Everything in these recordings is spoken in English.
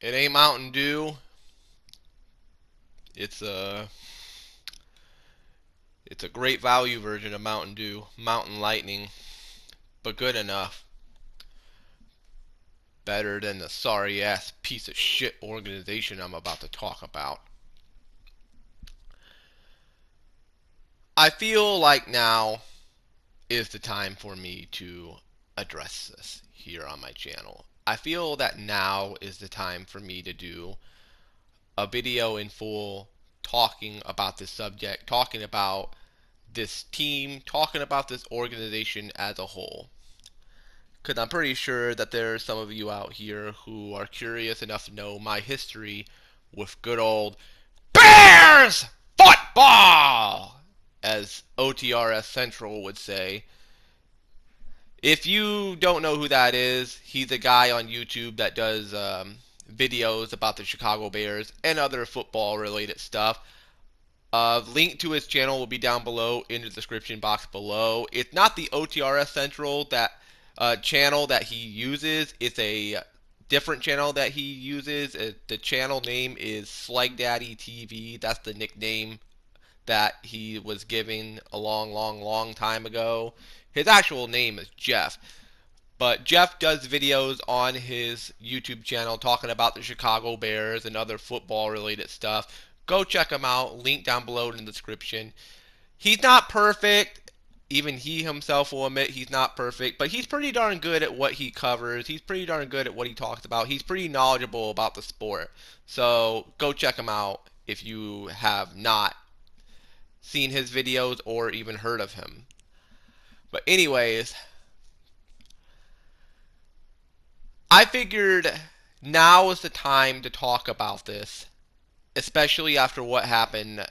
It ain't Mountain Dew. It's a it's a great value version of Mountain Dew, Mountain Lightning, but good enough. Better than the sorry ass piece of shit organization I'm about to talk about. I feel like now is the time for me to address this here on my channel. I feel that now is the time for me to do a video in full talking about this subject, talking about this team, talking about this organization as a whole. Because I'm pretty sure that there are some of you out here who are curious enough to know my history with good old Bears football, as OTRS Central would say. If you don't know who that is, he's a guy on YouTube that does videos about the Chicago Bears and other football related stuff. Link to his channel will be down below in the description box below. It's not the OTRS Central that channel that he uses. It's a different channel that he uses. The channel name is Slag Daddy TV. That's the nickname that he was given a long time ago. His actual name is Jeff. But Jeff does videos on his YouTube channel talking about the Chicago Bears and other football related stuff. Go check him out. Link down below in the description. He's not perfect. Even he himself will admit he's not perfect, but he's pretty darn good at what he covers. He's pretty darn good at what he talks about. He's pretty knowledgeable about the sport. So go check him out if you have not seen his videos or even heard of him. But anyways, I figured now is the time to talk about this, especially after what happened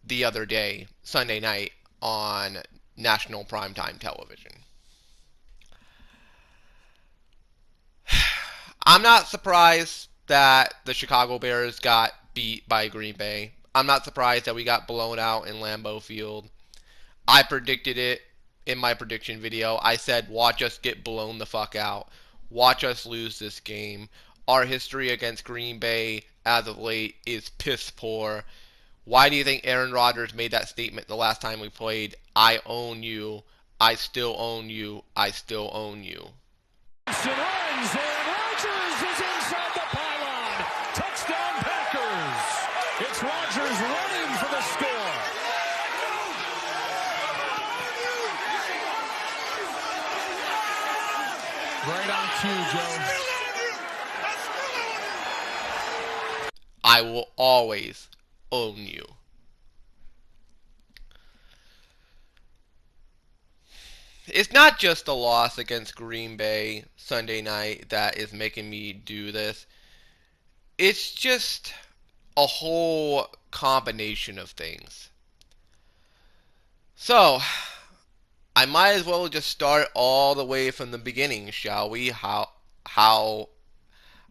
the other day, Sunday night, on national primetime television. I'm not surprised that the Chicago Bears got beat by Green Bay. I'm not surprised that we got blown out in Lambeau Field. I predicted it in my prediction video. I said, watch us get blown the fuck out. Watch us lose this game. Our history against Green Bay as of late is piss poor. Why do you think Aaron Rodgers made that statement the last time we played? I own you. I still own you. I still own you. Runs, and Rodgers is inside the pylon. Touchdown Packers. It's Rodgers running for the score. Right on cue, Joe. I will always own you. It's not just the loss against Green Bay Sunday night that is making me do this. It's just a whole combination of things. So, I might as well just start all the way from the beginning, shall we? How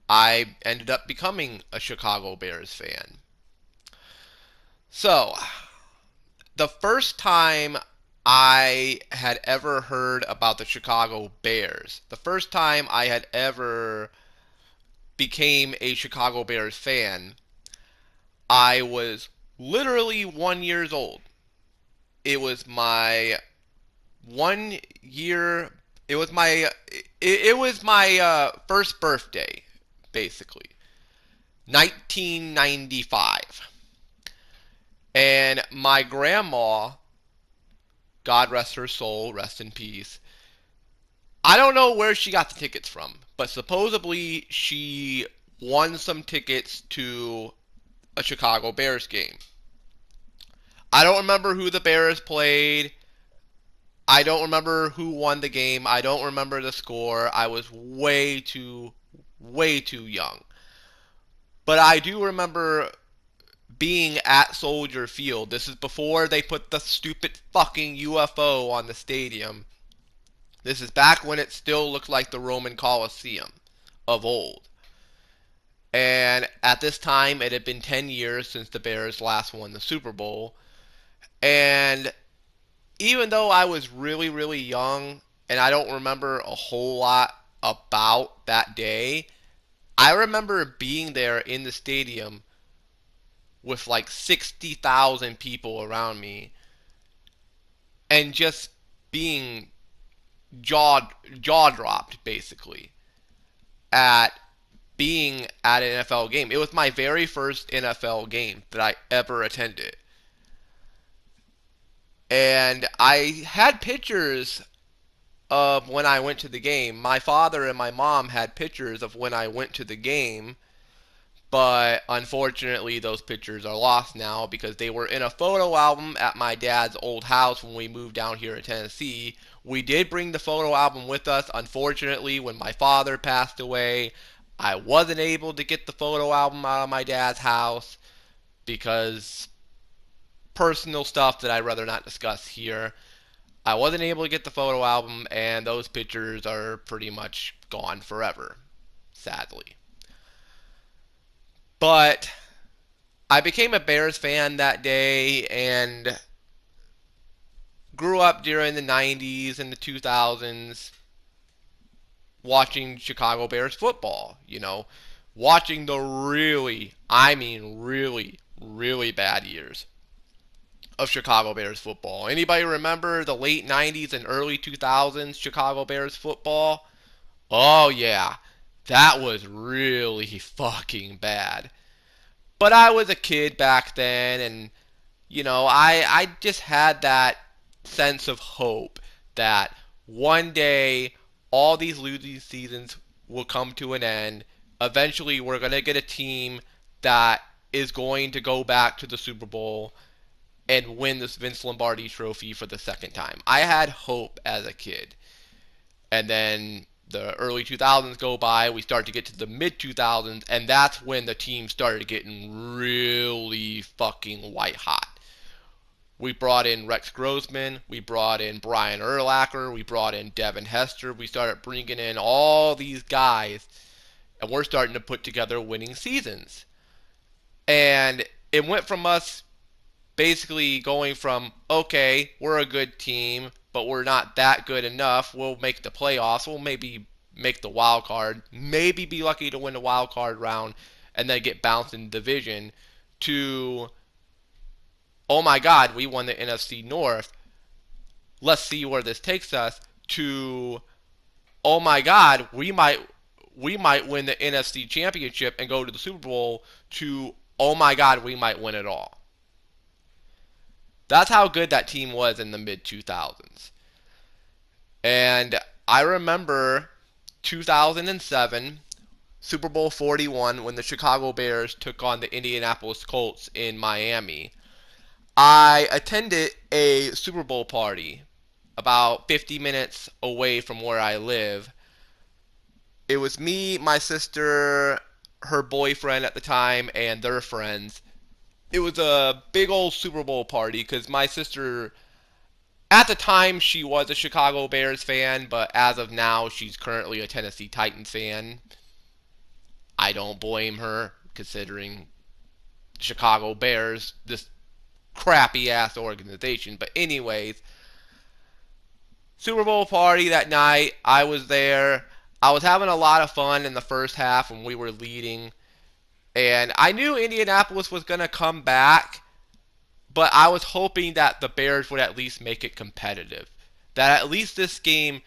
I ended up becoming a Chicago Bears fan. So, the first time I had ever heard about the Chicago Bears, the first time I had ever became a Chicago Bears fan, I was literally 1 year old. It was my 1 year. It was my first birthday, basically, 1995, and my grandma, God rest her soul, rest in peace. I don't know where she got the tickets from, but supposedly she won some tickets to a Chicago Bears game. I don't remember who the Bears played. I don't remember who won the game. I don't remember the score. I was way too young. But I do remember being at Soldier Field. This is before they put the stupid fucking UFO on the stadium. This is back when it still looked like the Roman Colosseum of old. And at this time, it had been 10 years since the Bears last won the Super Bowl. And even though I was really young and I don't remember a whole lot about that day, I remember being there in the stadium with like 60,000 people around me and just being jaw dropped basically at being at an NFL game. It was my very first NFL game that I ever attended. And I had pictures of when I went to the game. My father and my mom had pictures of when I went to the game, but unfortunately those pictures are lost now because they were in a photo album at my dad's old house when we moved down here to Tennessee. We did bring the photo album with us. Unfortunately, when my father passed away, I wasn't able to get the photo album out of my dad's house because personal stuff that I'd rather not discuss here. I wasn't able to get the photo album, and those pictures are pretty much gone forever, sadly. But I became a Bears fan that day and grew up during the 90s and the 2000s watching Chicago Bears football, watching the really, I mean really, really bad years of Chicago Bears football. Anybody remember the late 90s and early 2000s Chicago Bears football? Oh yeah, that was really fucking bad. But I was a kid back then, and I just had that sense of hope that one day all these losing seasons will come to an end. Eventually, we're going to get a team that is going to go back to the Super Bowl and win this Vince Lombardi trophy for the second time. I had hope as a kid. And then the early 2000s go by, we start to get to the mid 2000s, and that's when the team started getting really fucking white hot. We brought in Rex Grossman, we brought in Brian Urlacher, we brought in Devin Hester, we started bringing in all these guys, and we're starting to put together winning seasons. And it went from us basically going from, okay, we're a good team, but we're not that good enough. We'll make the playoffs. We'll maybe make the wild card. Maybe be lucky to win the wild card round and then get bounced in the division to, oh my God, we won the NFC North. Let's see where this takes us to, oh my God, we might win the NFC Championship and go to the Super Bowl to, oh my God, we might win it all. That's how good that team was in the mid 2000s. And I remember 2007, Super Bowl 41, when the Chicago Bears took on the Indianapolis Colts in Miami. I attended a Super Bowl party about 50 minutes away from where I live. It was me, my sister, her boyfriend at the time, and their friends. It was a big old Super Bowl party because my sister, at the time, she was a Chicago Bears fan, but as of now, she's currently a Tennessee Titans fan. I don't blame her, considering Chicago Bears, this crappy ass organization. But anyways, Super Bowl party that night, I was there. I was having a lot of fun in the first half when we were leading. And I knew Indianapolis was going to come back, but I was hoping that the Bears would at least make it competitive. That at least this game,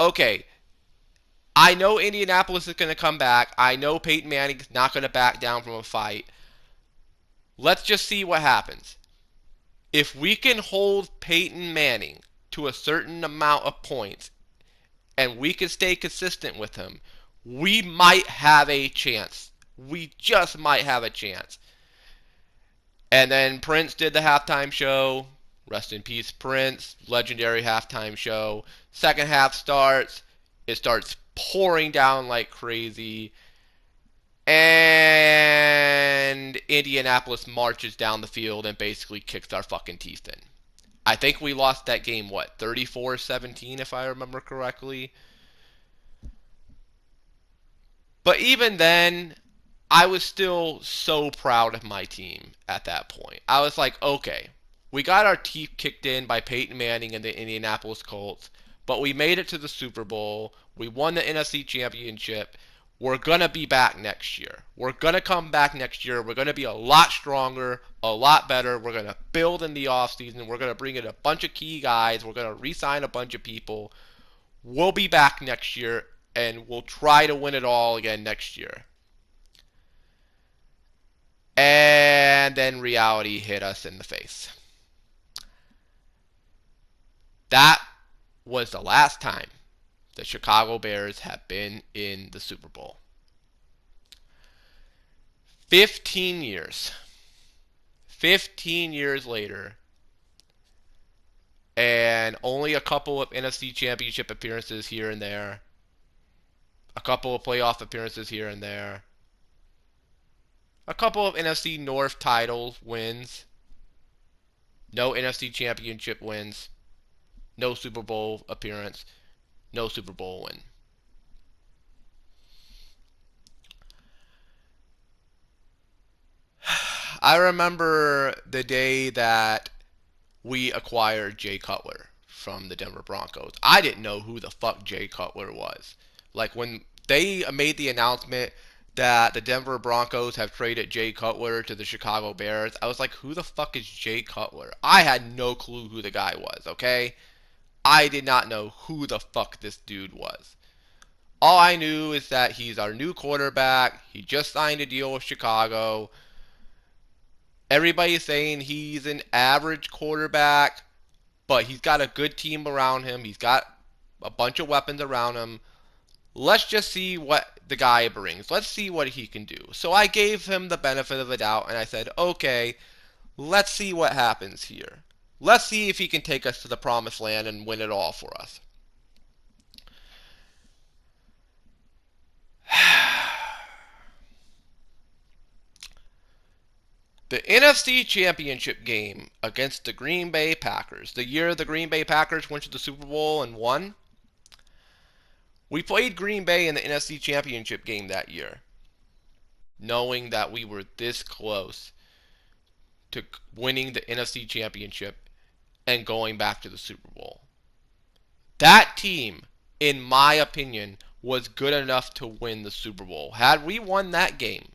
okay, I know Indianapolis is going to come back. I know Peyton Manning's not going to back down from a fight. Let's just see what happens. If we can hold Peyton Manning to a certain amount of points, and we can stay consistent with him, we might have a chance. We just might have a chance. And then Prince did the halftime show. Rest in peace, Prince. Legendary halftime show. Second half starts. It starts pouring down like crazy. And Indianapolis marches down the field and basically kicks our fucking teeth in. I think we lost that game, 34-17 if I remember correctly. But even then, I was still so proud of my team at that point. I was like, okay, we got our teeth kicked in by Peyton Manning and the Indianapolis Colts, but we made it to the Super Bowl. We won the NFC Championship. we're going to be back next year. We're going to come back next year. We're going to be a lot stronger, a lot better. We're going to build in the offseason. We're going to bring in a bunch of key guys. We're going to re-sign a bunch of people. We'll be back next year, and we'll try to win it all again next year. And then reality hit us in the face. That was the last time the Chicago Bears have been in the Super Bowl. 15 years. 15 years later, and only a couple of NFC Championship appearances here and there, a couple of playoff appearances here and there, a couple of NFC North title wins, no NFC Championship wins, no Super Bowl appearance, no Super Bowl win. I remember the day that we acquired Jay Cutler from the Denver Broncos. I didn't know who the fuck Jay Cutler was. Like, when they made the announcement that the Denver Broncos have traded Jay Cutler to the Chicago Bears, I was like, who the fuck is Jay Cutler? I had no clue who the guy was, okay? I did not know who the fuck this dude was. All I knew is that he's our new quarterback. He just signed a deal with Chicago. Everybody's saying he's an average quarterback, but he's got a good team around him. He's got a bunch of weapons around him. Let's just see what the guy brings. Let's see what he can do. So I gave him the benefit of the doubt, and I said, okay, let's see what happens here. Let's see if he can take us to the promised land and win it all for us. The NFC Championship game against the Green Bay Packers, the year the Green Bay Packers went to the Super Bowl and won, we played Green Bay in the NFC Championship game that year, knowing that we were this close to winning the NFC Championship and going back to the Super Bowl. That team, in my opinion, was good enough to win the Super Bowl. Had we won that game,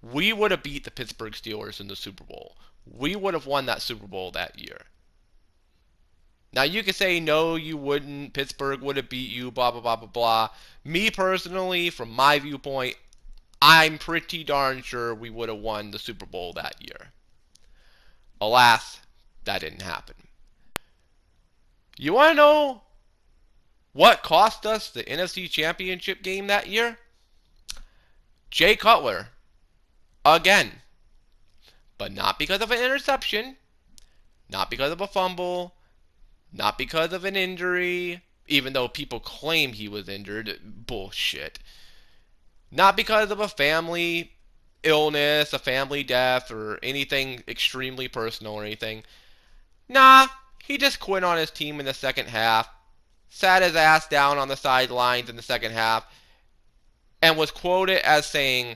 we would have beat the Pittsburgh Steelers in the Super Bowl. We would have won that Super Bowl that year. Now, you could say, no, you wouldn't. Pittsburgh would have beat you, blah, blah, blah, blah, blah. Me, personally, from my viewpoint, I'm pretty darn sure we would have won the Super Bowl that year. Alas, that didn't happen. You want to know what cost us the NFC Championship game that year? Jay Cutler. Again. But not because of an interception. Not because of a fumble. Not because of an injury. Even though people claim he was injured. Bullshit. Not because of a family illness, a family death, or anything extremely personal or anything. Nah, he just quit on his team in the second half, sat his ass down on the sidelines in the second half, and was quoted as saying,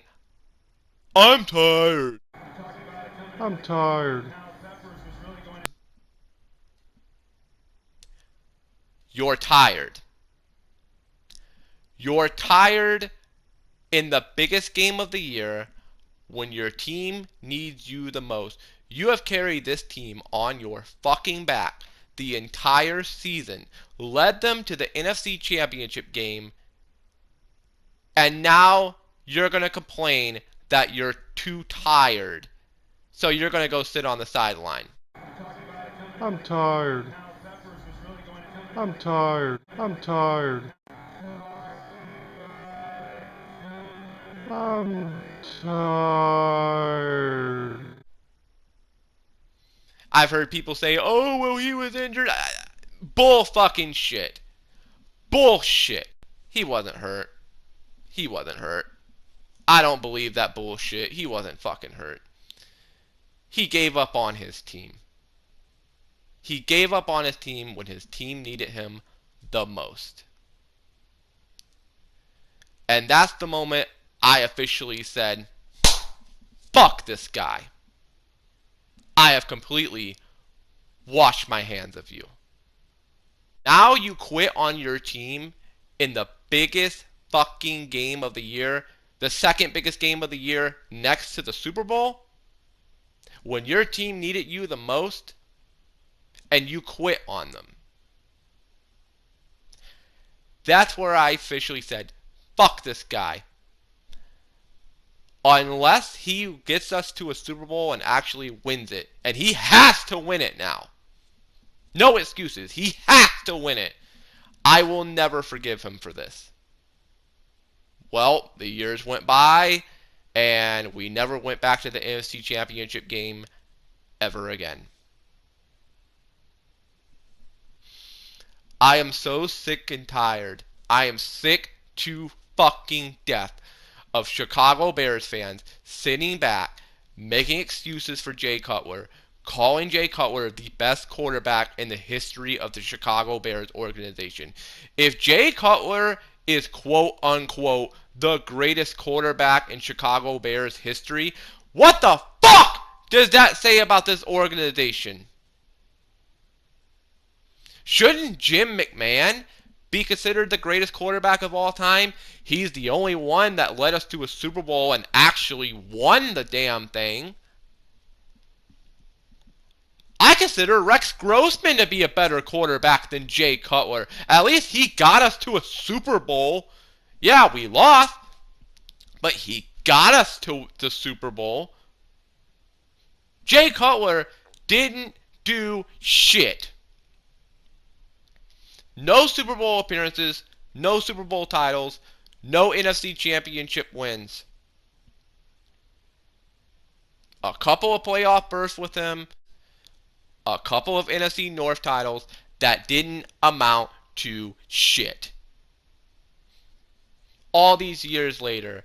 "I'm tired. I'm tired." You're tired. You're tired in the biggest game of the year when your team needs you the most. You have carried this team on your fucking back the entire season, led them to the NFC Championship game, and now you're going to complain that you're too tired. So you're going to go sit on the sideline. I'm tired. I'm tired. I'm tired. I'm tired. I've heard people say, oh, well, he was injured. Bull fucking shit. Bullshit. He wasn't hurt. He wasn't hurt. I don't believe that bullshit. He wasn't fucking hurt. He gave up on his team. He gave up on his team when his team needed him the most. And that's the moment I officially said, fuck this guy. I have completely washed my hands of you. Now you quit on your team in the biggest fucking game of the year, the second biggest game of the year next to the Super Bowl, when your team needed you the most and you quit on them. That's where I officially said, fuck this guy. Unless he gets us to a Super Bowl and actually wins it. And he has to win it now. No excuses. He has to win it. I will never forgive him for this. Well, the years went by, and we never went back to the NFC Championship game ever again. I am so sick and tired. I am sick to fucking death of Chicago Bears fans sitting back, making excuses for Jay Cutler, calling Jay Cutler the best quarterback in the history of the Chicago Bears organization. If Jay Cutler is quote unquote the greatest quarterback in Chicago Bears history, what the fuck does that say about this organization? Shouldn't Jim McMahon be considered the greatest quarterback of all time? He's the only one that led us to a Super Bowl and actually won the damn thing. I consider Rex Grossman to be a better quarterback than Jay Cutler. At least he got us to a Super Bowl. Yeah, we lost, but he got us to the Super Bowl. Jay Cutler didn't do shit. No Super Bowl appearances, no Super Bowl titles, no NFC Championship wins. A couple of playoff berths with him, a couple of NFC North titles that didn't amount to shit. All these years later,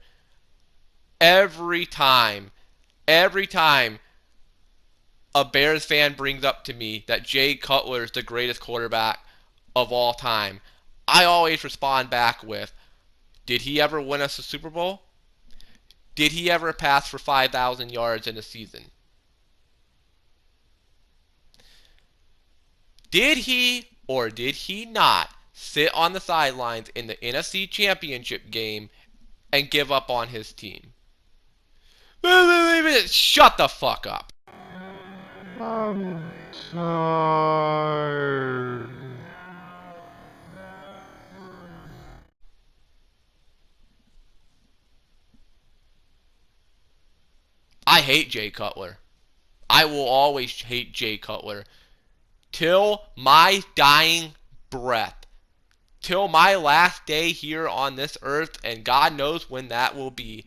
every time a Bears fan brings up to me that Jay Cutler is the greatest quarterback of all time, I always respond back with, did he ever win us a Super Bowl? Did he ever pass for 5,000 yards in a season? Did he or did he not sit on the sidelines in the NFC Championship game and give up on his team? Shut the fuck up. I'm tired. I hate Jay Cutler. I will always hate Jay Cutler. Till my dying breath. Till my last day here on this earth, and God knows when that will be.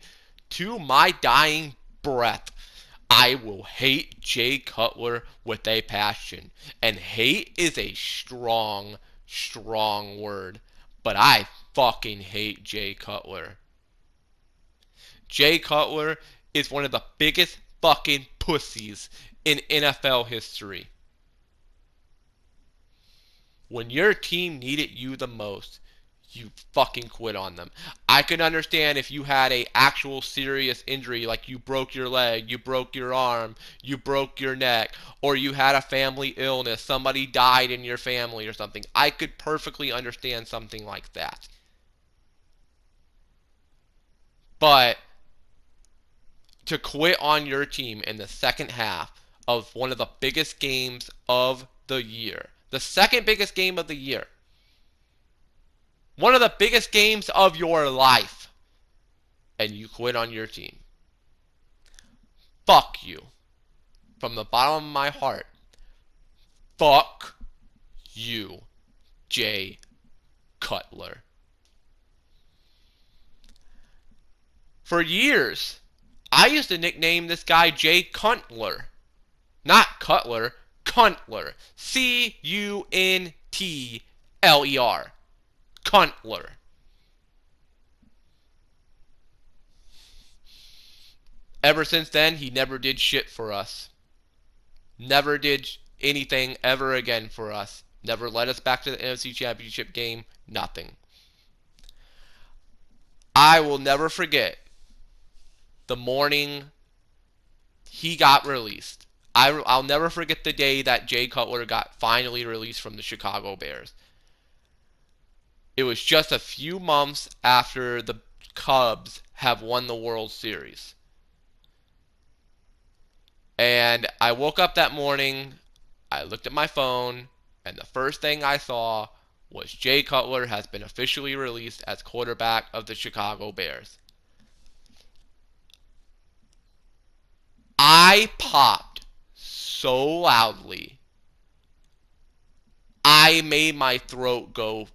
To my dying breath, I will hate Jay Cutler with a passion. And hate is a strong, strong word. But I fucking hate Jay Cutler. Jay Cutler is one of the biggest fucking pussies in NFL history. When your team needed you the most, you fucking quit on them. I can understand if you had a actual serious injury, like you broke your leg, you broke your arm, you broke your neck, or you had a family illness, somebody died in your family or something. I could perfectly understand something like that. But to quit on your team in the second half of one of the biggest games of the year, the second biggest game of the year, one of the biggest games of your life, and you quit on your team. Fuck you. From the bottom of my heart, fuck you, Jay Cutler. For years, I used to nickname this guy Jay Cuntler. Not Cutler, Cuntler. C-U-N-T-L-E-R. Cuntler. Ever since then, he never did shit for us. Never did anything ever again for us. Never led us back to the NFC Championship game. Nothing. I will never forget the morning he got released. I'll never forget the day that Jay Cutler got finally released from the Chicago Bears. It was just a few months after the Cubs have won the World Series. And I woke up that morning, I looked at my phone, and the first thing I saw was Jay Cutler has been officially released as quarterback of the Chicago Bears. I popped so loudly, I made my throat go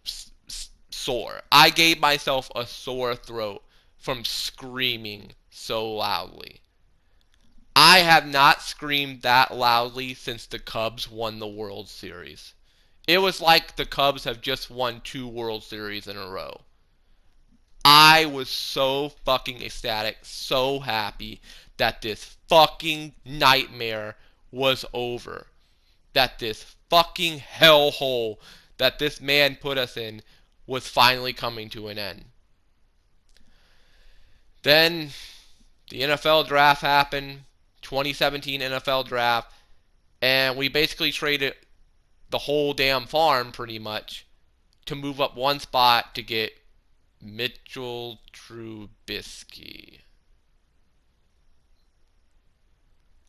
sore. I gave myself a sore throat from screaming so loudly. I have not screamed that loudly since the Cubs won the World Series. It was like the Cubs have just won 2 World Series in a row. I was so fucking ecstatic, so happy that this fucking nightmare was over. That this fucking hellhole that this man put us in was finally coming to an end. Then the NFL draft happened, 2017 NFL draft, and we basically traded the whole damn farm pretty much to move up one spot to get Mitchell Trubisky.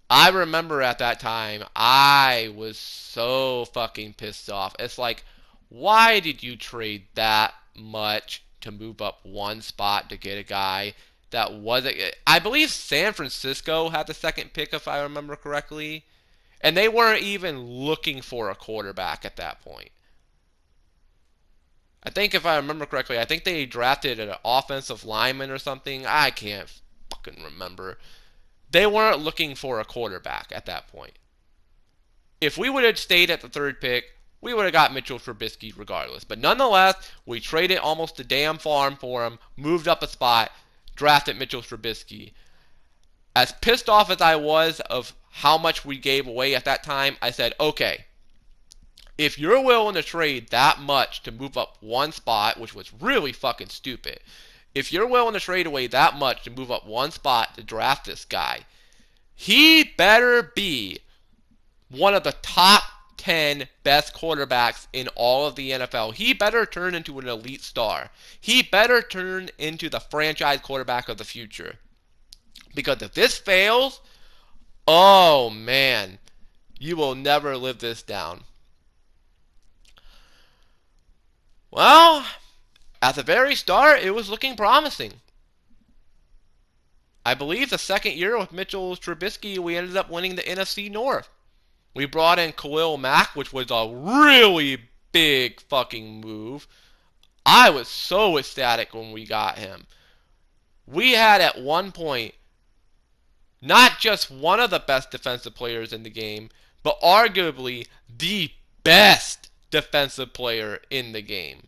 I remember at that time, I was so fucking pissed off. It's like, why did you trade that much to move up one spot to get a guy that wasn't... I believe San Francisco had the second pick, if I remember correctly. And they weren't even looking for a quarterback at that point. I think, if I remember correctly, I think they drafted an offensive lineman or something. I can't fucking remember. They weren't looking for a quarterback at that point. If we would have stayed at the third pick, we would have got Mitchell Trubisky regardless. But nonetheless, we traded almost the damn farm for him, moved up a spot, drafted Mitchell Trubisky. As pissed off as I was of how much we gave away at that time, I said, okay, if you're willing to trade that much to move up one spot, which was really fucking stupid, if you're willing to trade away that much to move up one spot to draft this guy, he better be one of the top 10 best quarterbacks in all of the NFL. He better turn into an elite star. He better turn into the franchise quarterback of the future. Because if this fails, oh man, you will never live this down. Well, at the very start, it was looking promising. I believe the second year with Mitchell Trubisky, we ended up winning the NFC North. We brought in Khalil Mack, which was a really big fucking move. I was so ecstatic when we got him. We had at one point not just one of the best defensive players in the game, but arguably the best defensive player in the game.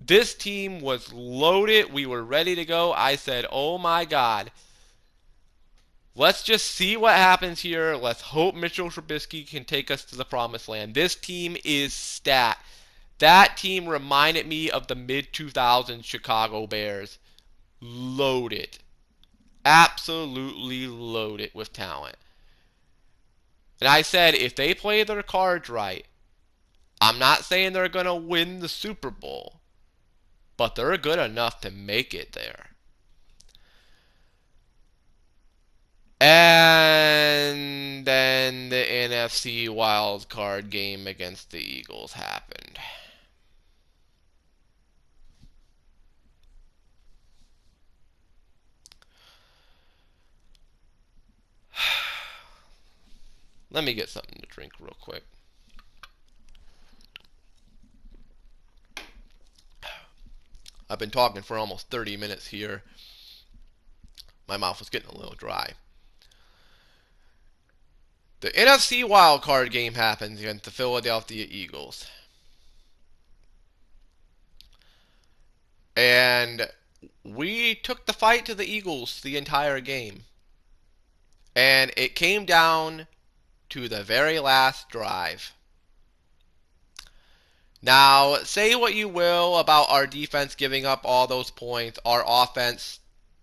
This team was loaded. We were ready to go. I said, oh my God. Let's just see what happens here. Let's hope Mitchell Trubisky can take us to the promised land. This team is stacked. That team reminded me of the mid-2000s Chicago Bears. Loaded. Absolutely loaded with talent. And I said, if they play their cards right, I'm not saying they're going to win the Super Bowl, but they're good enough to make it there. And then the NFC wild card game against the Eagles happened. Let me get something to drink real quick. I've been talking for almost 30 minutes here. My mouth was getting a little dry. The NFC wildcard game happens against the Philadelphia Eagles. And we took the fight to the Eagles the entire game. And it came down to the very last drive. Now, say what you will about our defense giving up all those points, our offense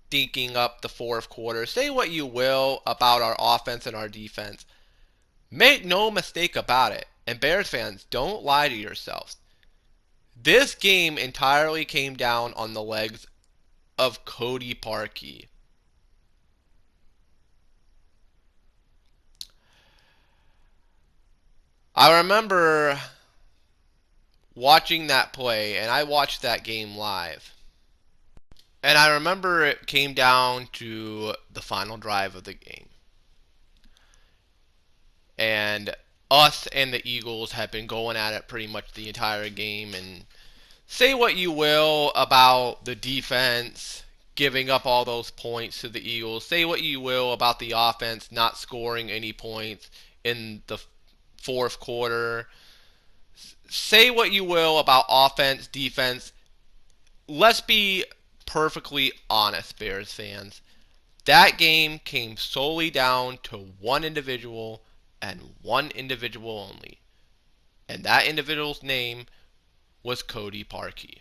stinking up the fourth quarter. Say what you will about our offense and our defense. Make no mistake about it, and Bears fans, don't lie to yourselves. This game entirely came down on the legs of Cody Parkey. I remember watching that play, and I watched that game live. And I remember it came down to the final drive of the game. And us and the Eagles have been going at it pretty much the entire game. And say what you will about the defense giving up all those points to the Eagles. Say what you will about the offense not scoring any points in the fourth quarter. Say what you will about offense, defense. Let's be perfectly honest, Bears fans. That game came solely down to one individual and one individual only. And that individual's name was Cody Parkey.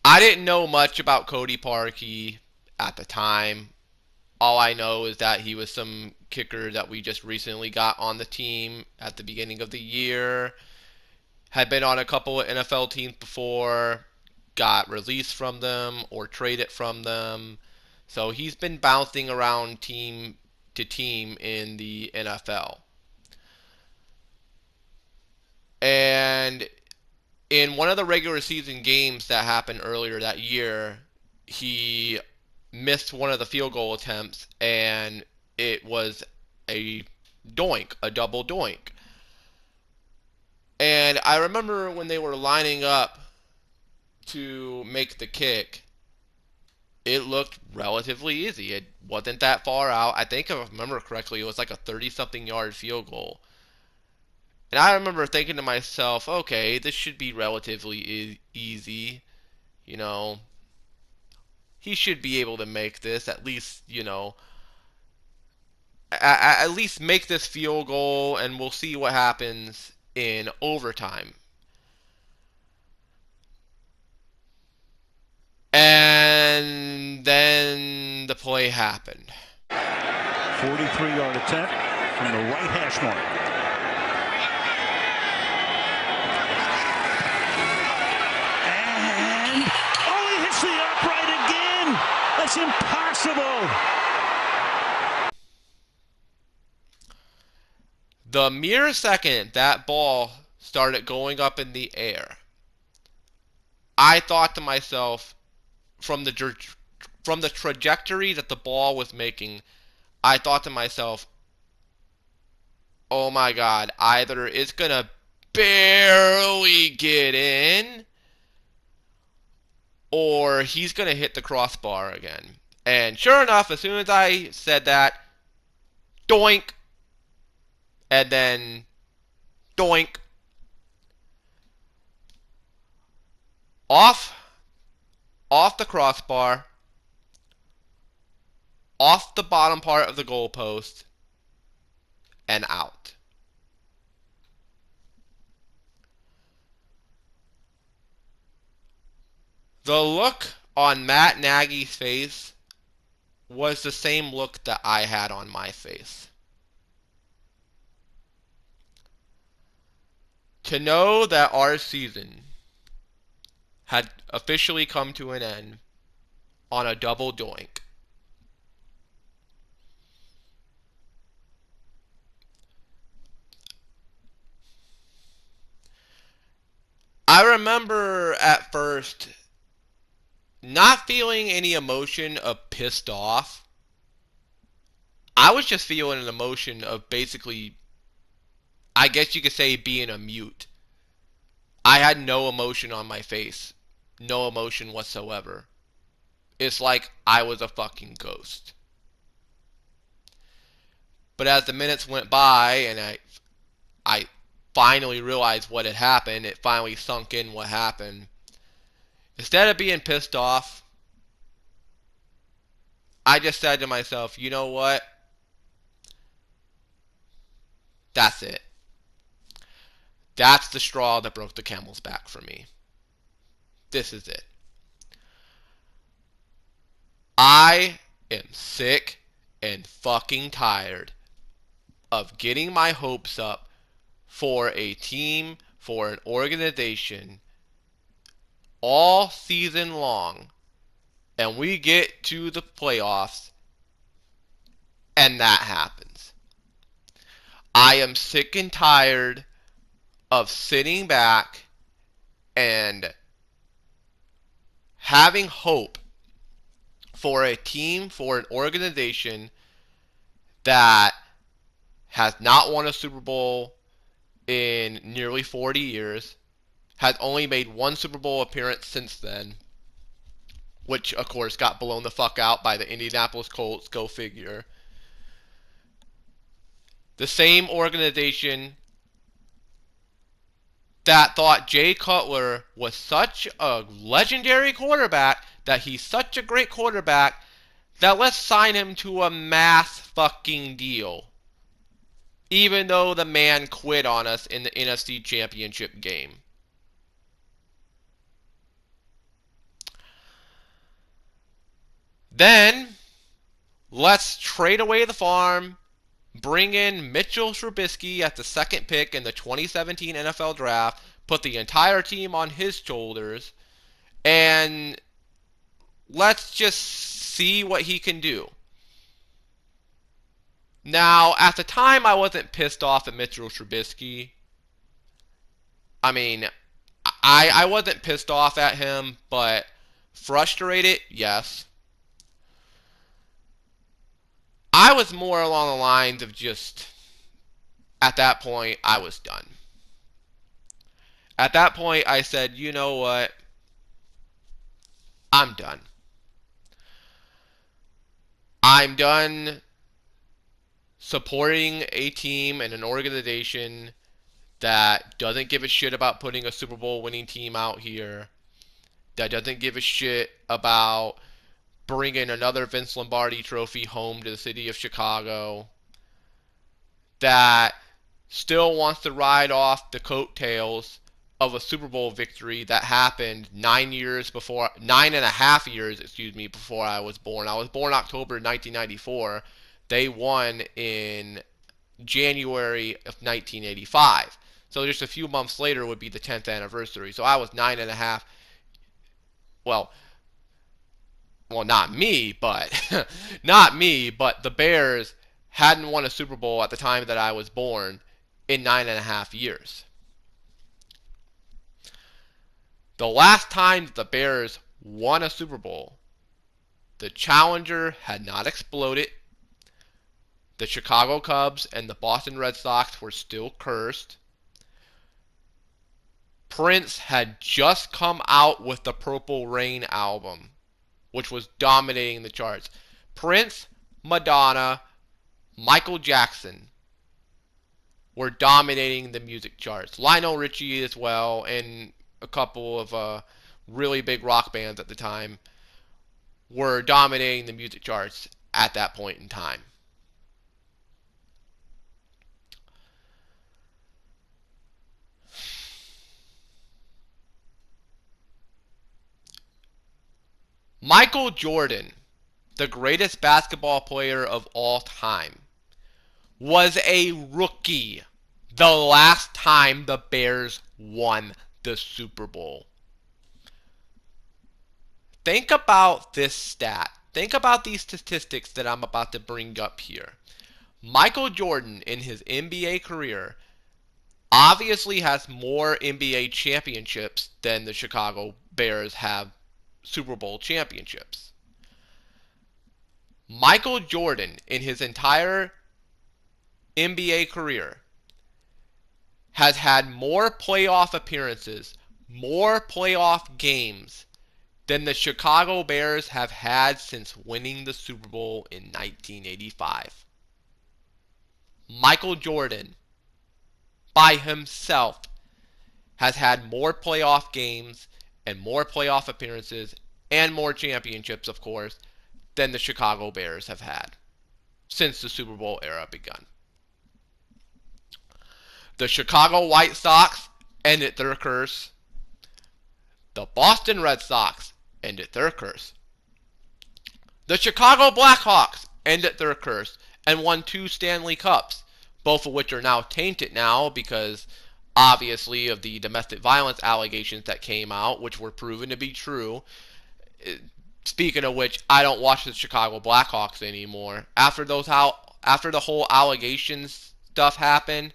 I didn't know much about Cody Parkey at the time. All I know is that he was some kicker that we just recently got on the team at the beginning of the year. Had been on a couple of NFL teams before, got released from them or traded from them. So he's been bouncing around team to team in the NFL. And in one of the regular season games that happened earlier that year, he missed one of the field goal attempts, and it was a doink, a double doink. And I remember when they were lining up to make the kick, it looked relatively easy. It wasn't that far out. I think if I remember correctly, it was like a 30-something yard field goal. And I remember thinking to myself, okay, this should be relatively easy. You know, he should be able to make this, at least, at least make this field goal, and we'll see what happens in overtime. And then the play happened. 43-yard attempt from the right hash mark. And, oh, he hits the upright again. That's impossible. The mere second that ball started going up in the air, I thought to myself, from the trajectory that the ball was making, I thought to myself, oh my God, either it's going to barely get in, or he's going to hit the crossbar again. And sure enough, as soon as I said that, doink, and then doink, off the crossbar, off the bottom part of the goalpost, and out. The look on Matt Nagy's face was the same look that I had on my face. To know that our season had officially come to an end on a double doink. I remember at first not feeling any emotion of pissed off. I was just feeling an emotion of basically, I guess you could say, being a mute. I had no emotion on my face. No emotion whatsoever. It's like I was a fucking ghost. But as the minutes went by and I finally realized what had happened, it finally sunk in what happened. Instead of being pissed off, I just said to myself, you know what? That's it. That's the straw that broke the camel's back for me. This is it. I am sick and fucking tired of getting my hopes up for a team, for an organization, all season long, and we get to the playoffs, and that happens. I am sick and tired of sitting back and having hope for a team, for an organization that has not won a Super Bowl in nearly 40 years, has only made one Super Bowl appearance since then, which of course got blown the fuck out by the Indianapolis Colts, go figure. The same organization that thought Jay Cutler was such a legendary quarterback, that he's such a great quarterback, that let's sign him to a mass fucking deal. Even though the man quit on us in the NFC Championship game. Then, let's trade away the farm, bring in Mitchell Trubisky at the second pick in the 2017 NFL Draft, put the entire team on his shoulders, and let's just see what he can do. Now, at the time, I wasn't pissed off at Mitchell Trubisky. I mean, I wasn't pissed off at him, but frustrated, yes. I was more along the lines of just, at that point, I was done. At that point, I said, you know what? I'm done. I'm done supporting a team and an organization that doesn't give a shit about putting a Super Bowl winning team out here, that doesn't give a shit about bringing another Vince Lombardi trophy home to the city of Chicago, that still wants to ride off the coattails of a Super Bowl victory that happened 9.5 years before I was born. I was born October 1994. They won in January of 1985. So just a few months later would be the 10th anniversary. So I was 9.5. Well, not me, but not me, but the Bears hadn't won a Super Bowl at the time that I was born in 9.5 years. The last time the Bears won a Super Bowl, the challenger had not exploded. The Chicago Cubs and the Boston Red Sox were still cursed. Prince had just come out with the Purple Rain album, which was dominating the charts. Prince, Madonna, Michael Jackson were dominating the music charts. Lionel Richie as well, and a couple of really big rock bands at the time were dominating the music charts at that point in time. Michael Jordan, the greatest basketball player of all time, was a rookie the last time the Bears won the Super Bowl. Think about this stat. Think about these statistics that I'm about to bring up here. Michael Jordan, in his NBA career, obviously has more NBA championships than the Chicago Bears have Super Bowl championships. Michael Jordan, in his entire NBA career, has had more playoff appearances, more playoff games than the Chicago Bears have had since winning the Super Bowl in 1985. Michael Jordan, by himself, has had more playoff games and more playoff appearances and more championships, of course, than the Chicago Bears have had since the Super Bowl era begun. The Chicago White Sox ended their curse. The Boston Red Sox ended their curse. The Chicago Blackhawks ended their curse and won 2 Stanley Cups. both of which are now tainted now because obviously of the domestic violence allegations that came out, which were proven to be true. Speaking of which, I don't watch the Chicago Blackhawks anymore. After the whole allegations stuff happened,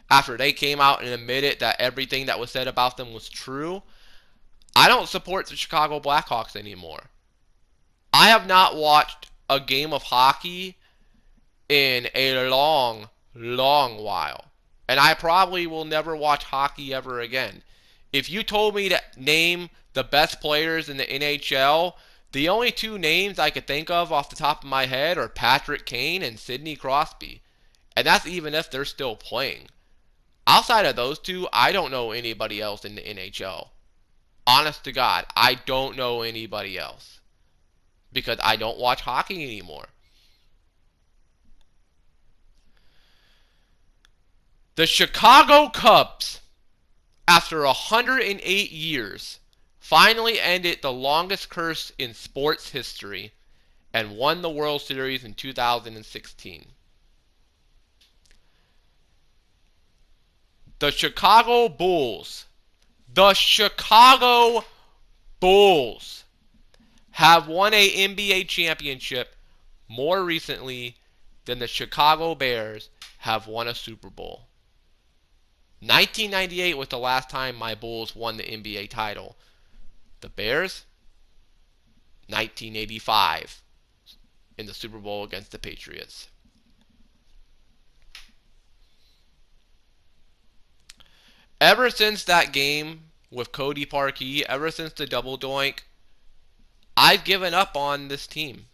after they came out and admitted that everything that was said about them was true, I don't support the Chicago Blackhawks anymore. I have not watched a game of hockey in a long, long while. And I probably will never watch hockey ever again. If you told me to name the best players in the NHL, the only two names I could think of off the top of my head are Patrick Kane and Sidney Crosby. And that's even if they're still playing. Outside of those two, I don't know anybody else in the NHL. Honest to God, I don't know anybody else. Because I don't watch hockey anymore. The Chicago Cubs, after 108 years, finally ended the longest curse in sports history and won the World Series in 2016. The Chicago Bulls have won a NBA championship more recently than the Chicago Bears have won a Super Bowl. 1998 was the last time my Bulls won the NBA title. The Bears, 1985 in the Super Bowl against the Patriots. Ever since that game with Cody Parkey, ever since the double doink, I've given up on this team.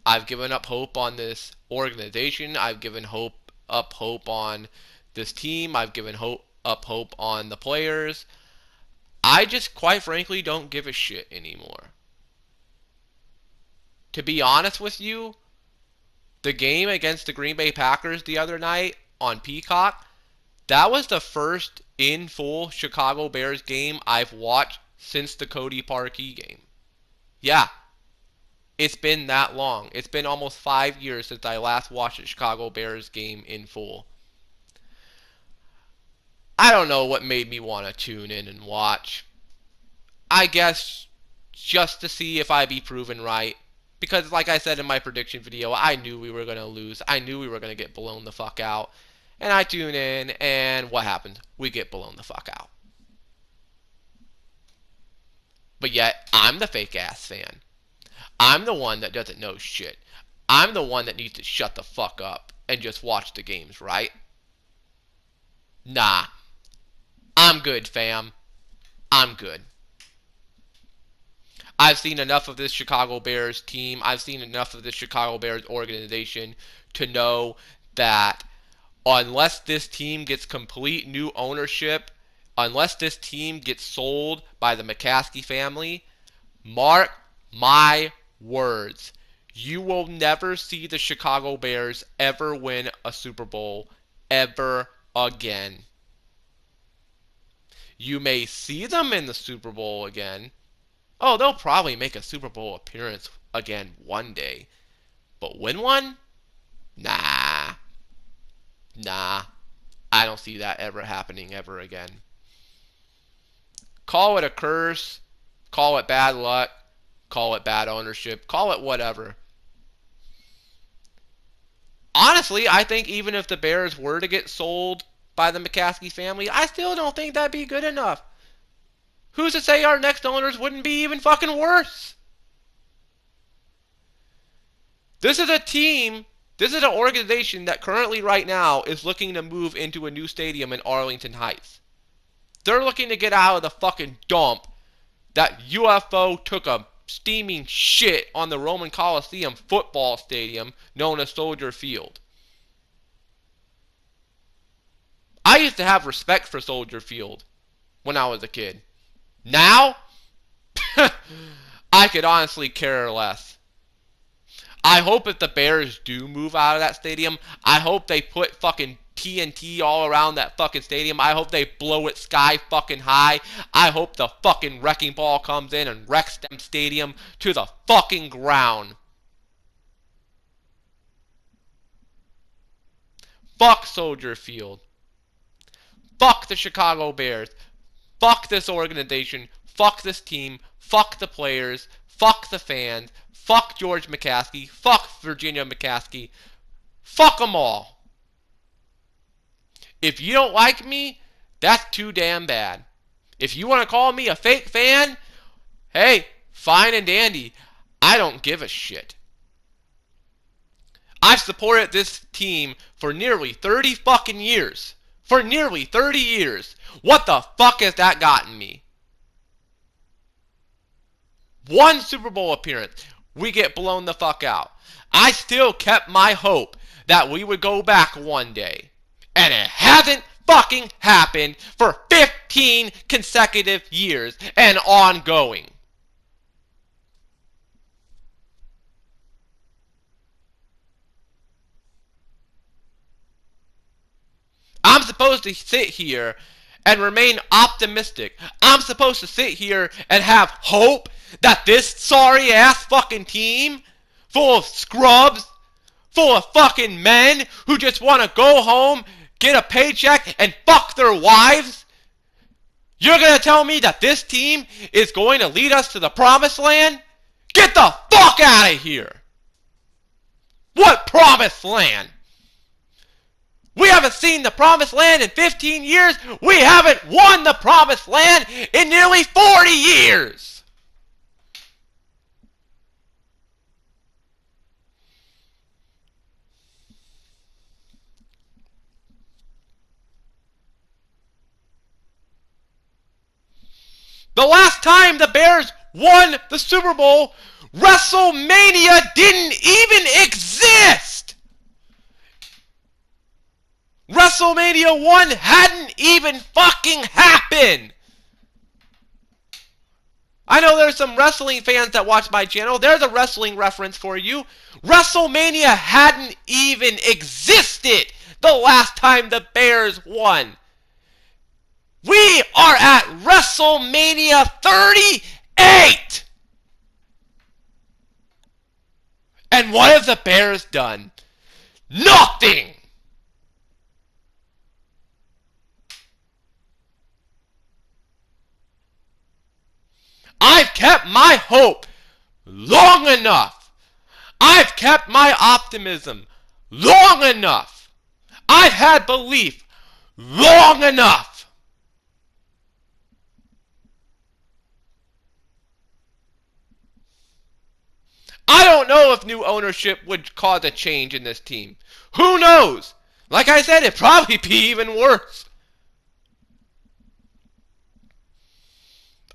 I've given up hope on this organization. I've given up hope on this team. I've given up hope on the players. I just, quite frankly, don't give a shit anymore. To be honest with you, the game against the Green Bay Packers the other night on Peacock, that was the first in full Chicago Bears game I've watched since the Cody Parkey game. Yeah, it's been that long. It's been almost 5 years since I last watched a Chicago Bears game in full. I don't know what made me want to tune in and watch. I guess just to see if I'd be proven right. Because like I said in my prediction video, I knew we were going to lose. I knew we were going to get blown the fuck out. And I tune in, and what happens? We get blown the fuck out. But yet, I'm the fake-ass fan. I'm the one that doesn't know shit. I'm the one that needs to shut the fuck up and just watch the games, right? Nah. I'm good, fam. I'm good. I've seen enough of this Chicago Bears team. I've seen enough of this Chicago Bears organization to know that unless this team gets complete new ownership, unless this team gets sold by the McCaskey family, mark my words, you will never see the Chicago Bears ever win a Super Bowl ever again. You may see them in the Super Bowl again. Oh, they'll probably make a Super Bowl appearance again one day. But win one? Nah. Nah. I don't see that ever happening ever again. Call it a curse. Call it bad luck. Call it bad ownership. Call it whatever. Honestly, I think even if the Bears were to get sold by the McCaskey family, I still don't think that'd be good enough. Who's to say our next owners wouldn't be even fucking worse? This is a team, this is an organization that currently right now is looking to move into a new stadium in Arlington Heights. They're looking to get out of the fucking dump that UFO took a steaming shit on the Roman Coliseum football stadium known as Soldier Field. I used to have respect for Soldier Field when I was a kid. Now, I could honestly care less. I hope if the Bears do move out of that stadium, I hope they put fucking TNT all around that fucking stadium. I hope they blow it sky fucking high. I hope the fucking wrecking ball comes in and wrecks them stadium to the fucking ground. Fuck Soldier Field. Fuck the Chicago Bears. Fuck this organization. Fuck this team. Fuck the players. Fuck the fans. Fuck George McCaskey. Fuck Virginia McCaskey. Fuck them all. If you don't like me, that's too damn bad. If you want to call me a fake fan, hey, fine and dandy. I don't give a shit. I've supported this team for nearly 30 fucking years. For nearly 30 years. What the fuck has that gotten me? One Super Bowl appearance. We get blown the fuck out. I still kept my hope that we would go back one day. And it hasn't fucking happened for 15 consecutive years and ongoing. I'm supposed to sit here and remain optimistic. I'm supposed to sit here and have hope that this sorry ass fucking team, full of scrubs, full of fucking men who just want to go home, get a paycheck, and fuck their wives, you're going to tell me that this team is going to lead us to the promised land? Get the fuck out of here! What promised land? We haven't seen the promised land in 15 years. We haven't won the promised land in nearly 40 years. The last time the Bears won the Super Bowl, WrestleMania didn't even exist. WrestleMania 1 hadn't even fucking happened. I know there's some wrestling fans that watch my channel. There's a wrestling reference for you. WrestleMania hadn't even existed the last time the Bears won. We are at WrestleMania 38. And what have the Bears done? Nothing. I've kept my hope long enough. I've kept my optimism long enough. I've had belief long enough. I don't know if new ownership would cause a change in this team. Who knows? Like I said, it'd probably be even worse.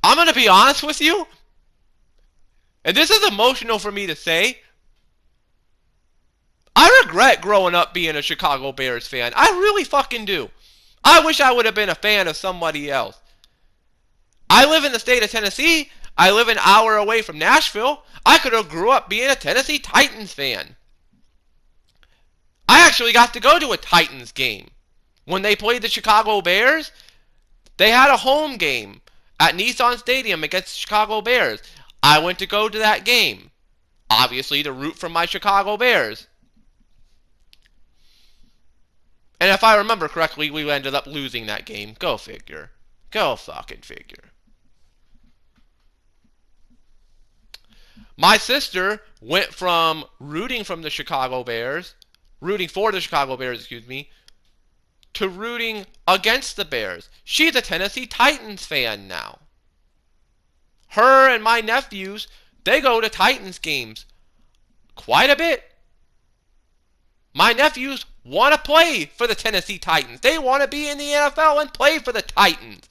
I'm going to be honest with you, and this is emotional for me to say. I regret growing up being a Chicago Bears fan. I really fucking do. I wish I would have been a fan of somebody else. I live in the state of Tennessee. I live an hour away from Nashville. I could have grew up being a Tennessee Titans fan. I actually got to go to a Titans game. When they played the Chicago Bears, they had a home game at Nissan Stadium against the Chicago Bears. I went to go to that game. Obviously to root for my Chicago Bears. And if I remember correctly, we ended up losing that game. Go figure. Go fucking figure. My sister went from rooting for the Chicago Bears, to rooting against the Bears. She's a Tennessee Titans fan now. Her and my nephews, they go to Titans games quite a bit. My nephews want to play for the Tennessee Titans. They want to be in the NFL and play for the Titans.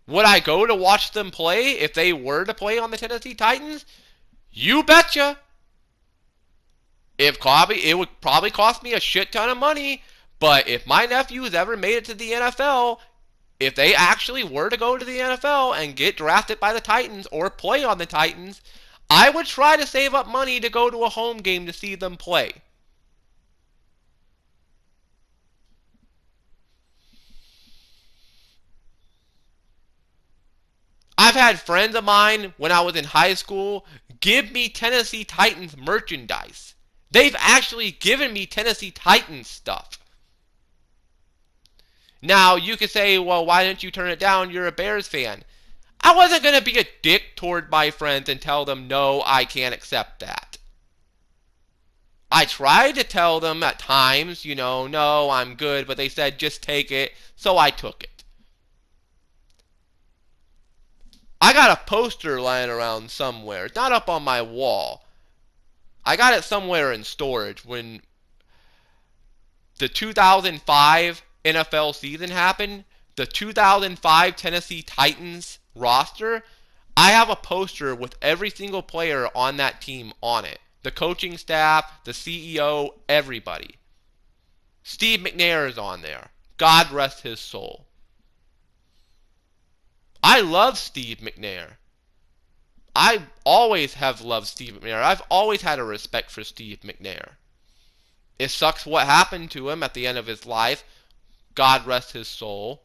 Would I go to watch them play if they were to play on the Tennessee Titans? You betcha. It would probably cost me a shit ton of money, but if my nephews ever made it to the NFL, if they actually were to go to the NFL and get drafted by the Titans or play on the Titans, I would try to save up money to go to a home game to see them play. I've had friends of mine when I was in high school give me Tennessee Titans merchandise. They've actually given me Tennessee Titans stuff. Now, you could say, well, why didn't you turn it down? You're a Bears fan. I wasn't going to be a dick toward my friends and tell them, no, I can't accept that. I tried to tell them at times, no, I'm good, but they said, just take it, so I took it. I got a poster lying around somewhere. It's not up on my wall. I got it somewhere in storage when the 2005 NFL season happened. The 2005 Tennessee Titans roster, I have a poster with every single player on that team on it. The coaching staff, the CEO, everybody. Steve McNair is on there. God rest his soul. I love Steve McNair. I always have loved Steve McNair. I've always had a respect for Steve McNair. It sucks what happened to him at the end of his life. God rest his soul.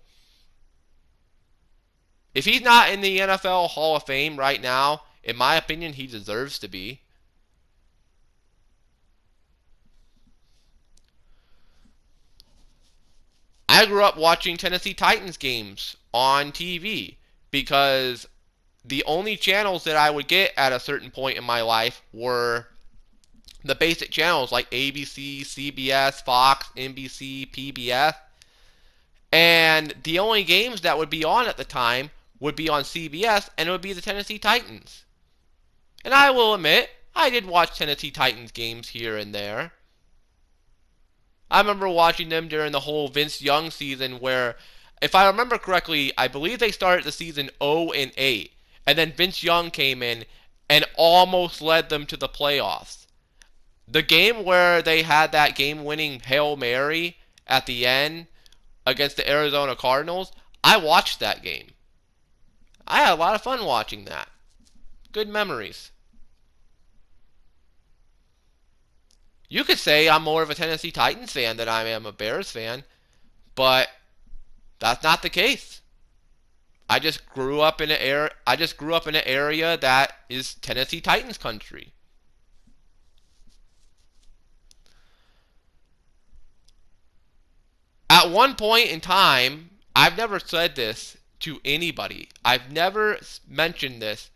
If he's not in the NFL Hall of Fame right now, in my opinion, he deserves to be. I grew up watching Tennessee Titans games on TV because the only channels that I would get at a certain point in my life were the basic channels like ABC, CBS, Fox, NBC, PBS. And the only games that would be on at the time would be on CBS, and it would be the Tennessee Titans. And I will admit, I did watch Tennessee Titans games here and there. I remember watching them during the whole Vince Young season where, if I remember correctly, I believe they started the season 0-8. And then Vince Young came in and almost led them to the playoffs. The game where they had that game-winning Hail Mary at the end against the Arizona Cardinals, I watched that game. I had a lot of fun watching that. Good memories. You could say I'm more of a Tennessee Titans fan than I am a Bears fan, but that's not the case. I just grew up in an area that is Tennessee Titans country. At one point in time, I've never said this to anybody. I've never mentioned this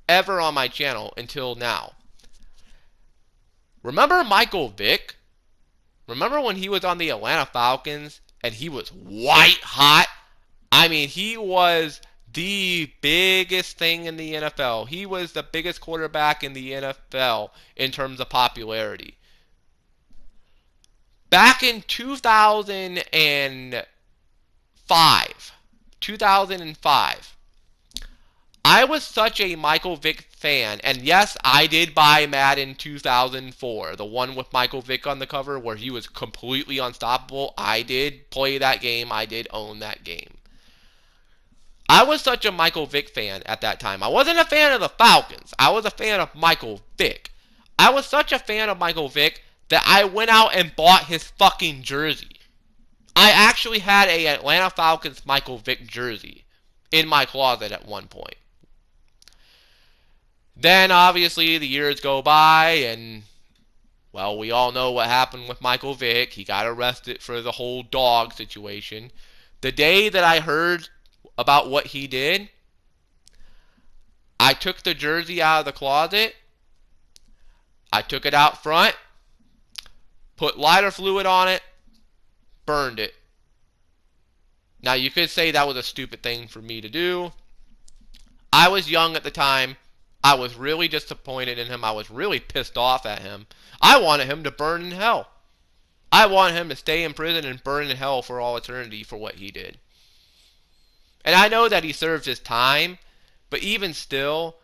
ever on my channel until now. Remember Michael Vick? Remember when he was on the Atlanta Falcons and he was white hot? I mean, he was the biggest thing in the NFL. He was the biggest quarterback in the NFL in terms of popularity. Back in 2005, I was such a Michael Vick fan, and yes, I did buy Madden 2004, the one with Michael Vick on the cover where he was completely unstoppable. I did play that game. I did own that game. I was such a Michael Vick fan at that time. I wasn't a fan of the Falcons. I was a fan of Michael Vick. I was such a fan of Michael Vick that I went out and bought his fucking jersey. I actually had a Atlanta Falcons Michael Vick jersey in my closet at one point. Then, obviously, the years go by, and, well, we all know what happened with Michael Vick. He got arrested for the whole dog situation. The day that I heard about what he did, I took the jersey out of the closet. I took it out front, put lighter fluid on it, burned it. Now, you could say that was a stupid thing for me to do. I was young at the time. I was really disappointed in him. I was really pissed off at him. I wanted him to burn in hell. I wanted him to stay in prison and burn in hell for all eternity for what he did. And I know that he served his time, but even still,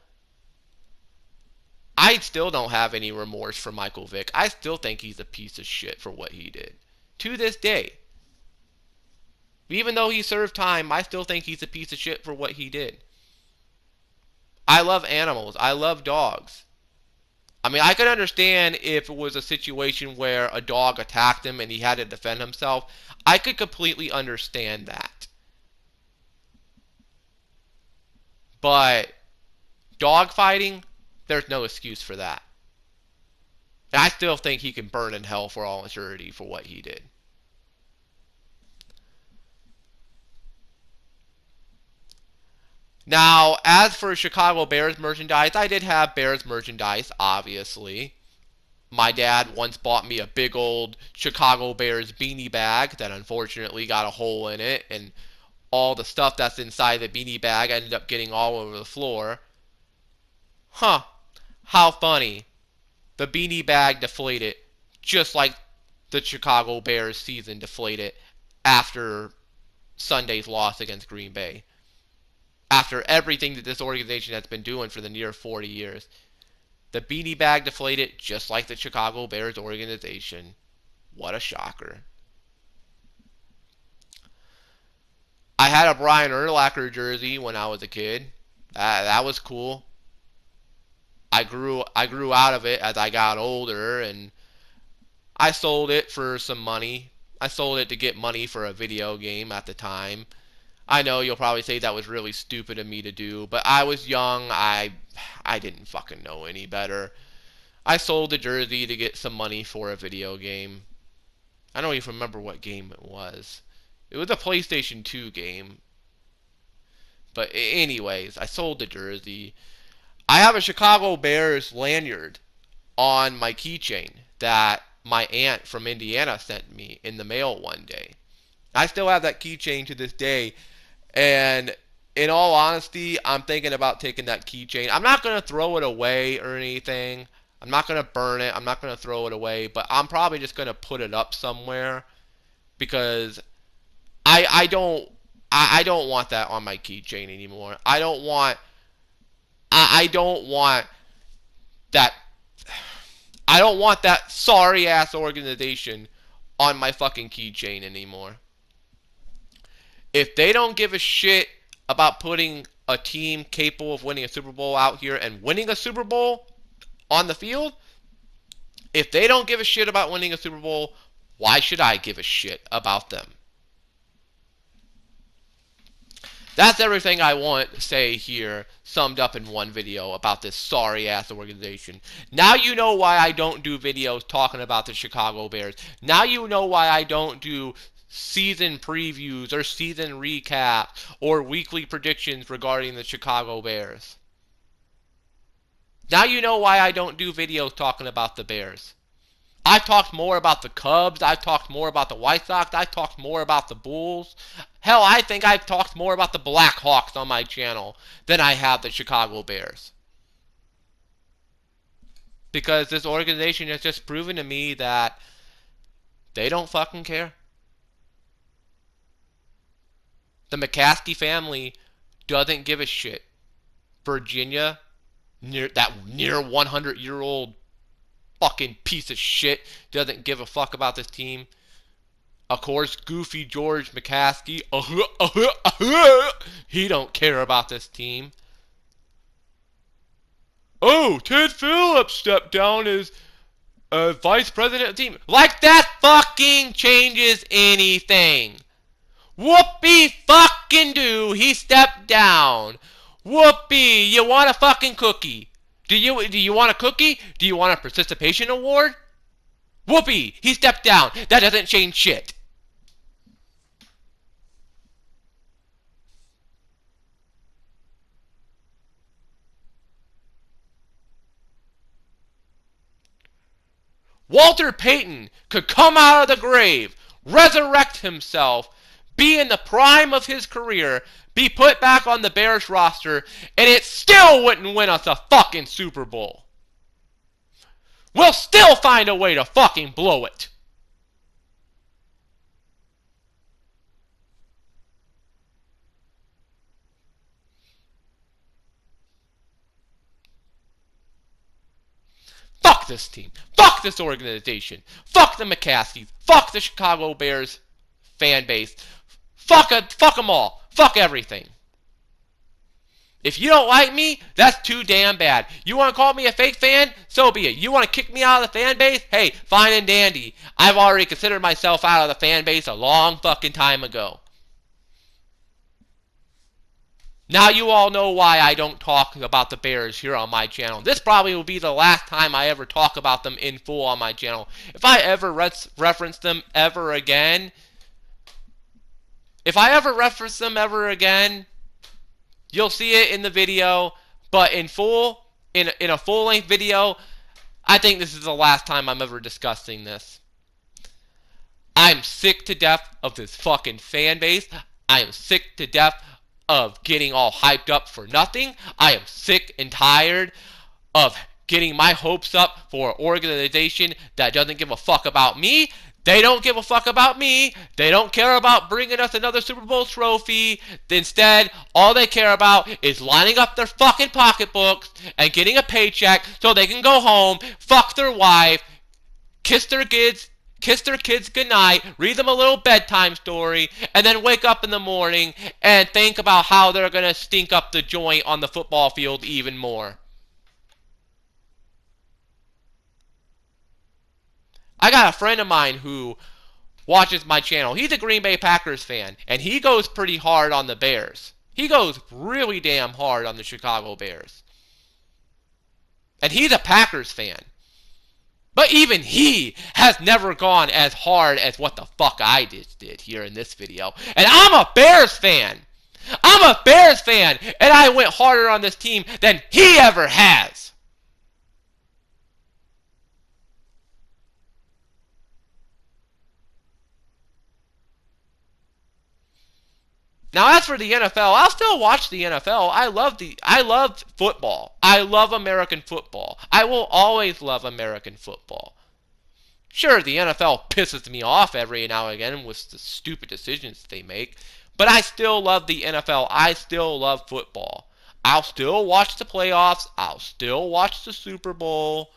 I still don't have any remorse for Michael Vick. I still think he's a piece of shit for what he did. To this day. Even though he served time, I still think he's a piece of shit for what he did. I love animals. I love dogs. I mean, I could understand if it was a situation where a dog attacked him and he had to defend himself. I could completely understand that. But dog fighting, there's no excuse for that. And I still think he can burn in hell for all eternity for what he did. Now, as for Chicago Bears merchandise, I did have Bears merchandise, obviously. My dad once bought me a big old Chicago Bears beanie bag that unfortunately got a hole in it, and all the stuff that's inside the beanie bag ended up getting all over the floor. Huh. How funny. The beanie bag deflated just like the Chicago Bears season deflated after Sunday's loss against Green Bay. After everything that this organization has been doing for the near 40 years. The beanie bag deflated just like the Chicago Bears organization. What a shocker. I had a Brian Urlacher jersey when I was a kid. That was cool. I grew out of it as I got older, and I sold it for some money. I sold it to get money for a video game at the time. I know you'll probably say that was really stupid of me to do, but I was young. I didn't fucking know any better. I sold the jersey to get some money for a video game. I don't even remember what game it was. It was a PlayStation 2 game. But anyways, I sold the jersey. I have a Chicago Bears lanyard on my keychain that my aunt from Indiana sent me in the mail one day. I still have that keychain to this day. And in all honesty, I'm thinking about taking that keychain. I'm not going to throw it away or anything. I'm not going to burn it. I'm not going to throw it away. But I'm probably just going to put it up somewhere. Because I don't want that on my keychain anymore. I don't want that sorry ass organization on my fucking keychain anymore. If they don't give a shit about putting a team capable of winning a Super Bowl out here and winning a Super Bowl on the field, if they don't give a shit about winning a Super Bowl, why should I give a shit about them? That's everything I want to say here, summed up in one video about this sorry-ass organization. Now you know why I don't do videos talking about the Chicago Bears. Now you know why I don't do season previews or season recaps or weekly predictions regarding the Chicago Bears. Now you know why I don't do videos talking about the Bears. I've talked more about the Cubs. I've talked more about the White Sox. I've talked more about the Bulls. Hell, I think I've talked more about the Blackhawks on my channel than I have the Chicago Bears. Because this organization has just proven to me that they don't fucking care. The McCaskey family doesn't give a shit. Virginia, near 100-year-old fucking piece of shit, doesn't give a fuck about this team. Of course, Goofy George McCaskey, he don't care about this team. Oh, Ted Phillips stepped down as vice president of the team. Like that fucking changes anything. Whoopee fucking do, he stepped down. Whoopee, you want a fucking cookie? Do you want a cookie? Do you want a participation award? Whoopee, he stepped down. That doesn't change shit. Walter Payton could come out of the grave, resurrect himself, be in the prime of his career, be put back on the Bears roster, and it still wouldn't win us a fucking Super Bowl. We'll still find a way to fucking blow it. Fuck this team. Fuck this organization. Fuck the McCaskeys. Fuck the Chicago Bears fan base. Fuck them all. Fuck everything. If you don't like me, that's too damn bad. You want to call me a fake fan? So be it. You want to kick me out of the fan base? Hey, fine and dandy. I've already considered myself out of the fan base a long fucking time ago. Now you all know why I don't talk about the Bears here on my channel. This probably will be the last time I ever talk about them in full on my channel. If I ever reference them ever again, you'll see it in the video, but in full, in a full-length video, I think this is the last time I'm ever discussing this. I'm sick to death of this fucking fan base. I am sick to death of getting all hyped up for nothing. I am sick and tired of getting my hopes up for an organization that doesn't give a fuck about me. They don't give a fuck about me. They don't care about bringing us another Super Bowl trophy. Instead, all they care about is lining up their fucking pocketbooks and getting a paycheck so they can go home, fuck their wife, kiss their kids goodnight, read them a little bedtime story, and then wake up in the morning and think about how they're going to stink up the joint on the football field even more. I got a friend of mine who watches my channel. He's a Green Bay Packers fan, and he goes pretty hard on the Bears. He goes really damn hard on the Chicago Bears. And he's a Packers fan. But even he has never gone as hard as what the fuck I just did here in this video. And I'm a Bears fan. I'm a Bears fan, and I went harder on this team than he ever has. Now, as for the NFL, I'll still watch the NFL. I love football. I love American football. I will always love American football. Sure, the NFL pisses me off every now and again with the stupid decisions they make, but I still love the NFL. I still love football. I'll still watch the playoffs. I'll still watch the Super Bowl.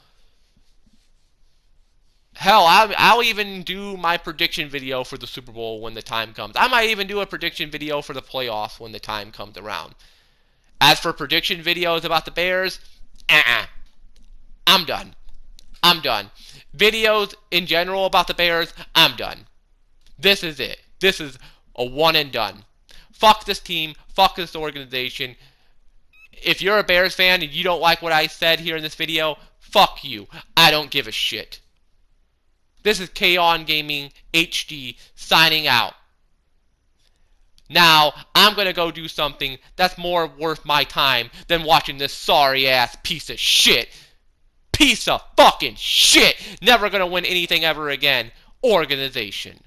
Hell, I'll even do my prediction video for the Super Bowl when the time comes. I might even do a prediction video for the playoffs when the time comes around. As for prediction videos about the Bears, I'm done. I'm done. Videos in general about the Bears, I'm done. This is it. This is a one and done. Fuck this team. Fuck this organization. If you're a Bears fan and you don't like what I said here in this video, fuck you. I don't give a shit. This is K-On Gaming HD signing out. Now, I'm going to go do something that's more worth my time than watching this sorry-ass piece of shit. Piece of fucking shit. Never going to win anything ever again. Organization.